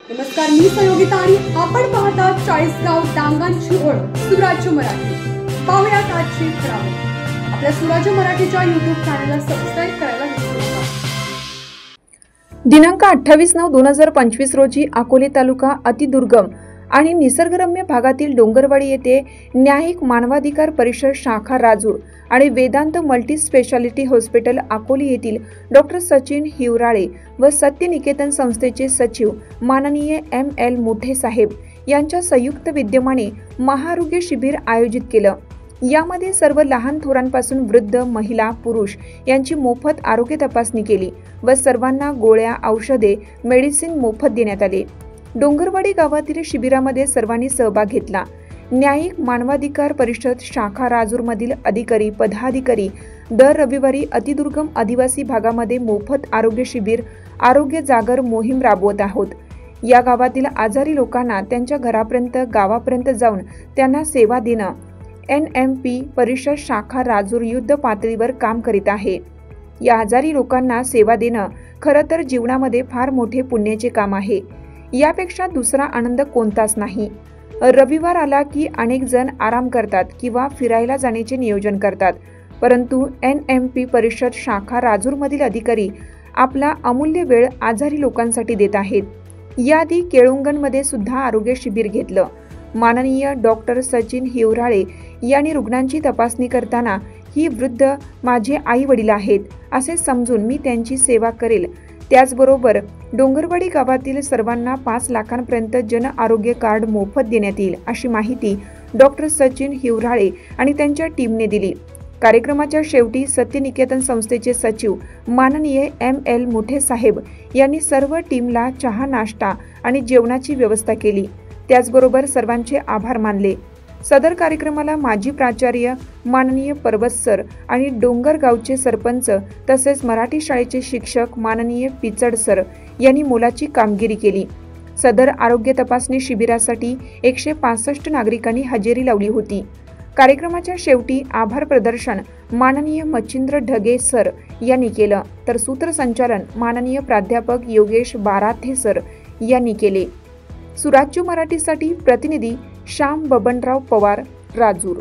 नमस्कार, मी सहयोगिता आणि आपण पाहता 40 गाव डांगांची ओळख सुराज्य मराठी। पाहुयात आजची खबरं। आपल्या सुराज्य मराठीच्या YouTube चॅनलला सबस्क्राइब करायला विसरू नका। दिनांक 28/9/2025 रोजी अकोले तालुका अतिदुर्गम आणि निसर्गरम्य भागातील डोंगरवाडी येथे न्यायिक मानवाधिकार परिषद शाखा राजूर आणि Vedant multi speciality hospital Akole येथील डॉक्टर सचिन हिवराळे व सत्यनिकेतन संस्थेचे सचिव माननीय ML मोठे साहेब यांच्या संयुक्त विद्यमाने महाआरोग्य शिबिर आयोजित केलं। यामध्ये सर्व लहान थोरांपासून वृद्ध, महिला, पुरुष यांची मोफत आरोग्य तपासणी केली व सर्वांना गोळ्या, औषधे, मेडिसिन मोफत देण्यात आले। डोंगरवाडी गावातील शिबिरामध्ये सर्वांनी सहभाग घेतला। न्यायिक मानवाधिकार परिषद शाखा राजूर मधील अधिकारी, पदाधिकारी दर रविवारी अतिदुर्गम आदिवासी भागामध्ये मोफत आरोग्य शिबिर, आरोग्य जागर मोहीम राबवत आहोत। या गावातील आजारी लोकांना त्यांच्या घरापर्यंत, गावापर्यंत जाऊन त्यांना सेवा देणं NMP परिषद शाखा राजूर युद्ध पातळीवर काम करीत आहे। या आजारी लोकांना सेवा देणं खरं तर जीवनामध्ये फार मोठे पुण्याचे काम आहे। यापेक्षा दुसरा आनंद कोणताच नाही। रविवार आला की अनेक जण आराम करतात किंवा फिरायला जाण्याचे नियोजन करतात, परंतु NMP परिषद शाखा राजूर मधील अधिकारी आपला अमूल्य वेळ आजारी लोकांसाठी देत आहेत। याआधी केळुंगणमध्ये सुद्धा आरोग्य शिबिर घेतलं। माननीय डॉक्टर सचिन हिवराळे यांनी रुग्णांची तपासणी करताना ही वृद्ध माझे आई वडील आहेत असे समजून मी त्यांची सेवा करेल। त्याचबरोबर डोंगरवाडी गावातील सर्वांना 5 लाखांपर्यंत जन आरोग्य कार्ड मोफत देण्यात येईल अशी माहिती डॉक्टर सचिन हिवराळे आणि त्यांच्या टीमने दिली। कार्यक्रमाच्या शेवटी सत्यनिकेतन संस्थेचे सचिव माननीय ML मोठे साहेब यांनी सर्व टीमला चहा, नाश्ता आणि जेवणाची व्यवस्था केली। त्याचबरोबर सर्वांचे आभार मानले। सदर कार्यक्रमाला माजी प्राचार्य माननीय पर्वत सर आणि डोंगर गावचे सरपंच तसेच मराठी शाळेचे शिक्षक माननीय पिचड सर यांनी मोलाची कामगिरी केली। सदर आरोग्य तपासणी शिबिरासाठी 165 नागरिकांनी हजेरी लावली होती। कार्यक्रमाच्या शेवटी आभार प्रदर्शन माननीय मच्छिंद्र ढगे सर यांनी केलं, तर सूत्रसंचालन माननीय प्राध्यापक योगेश बाराथे सर यांनी केले। सुराज्य मराठीसाठी प्रतिनिधी श्याम बबनराव पवार, राजूर।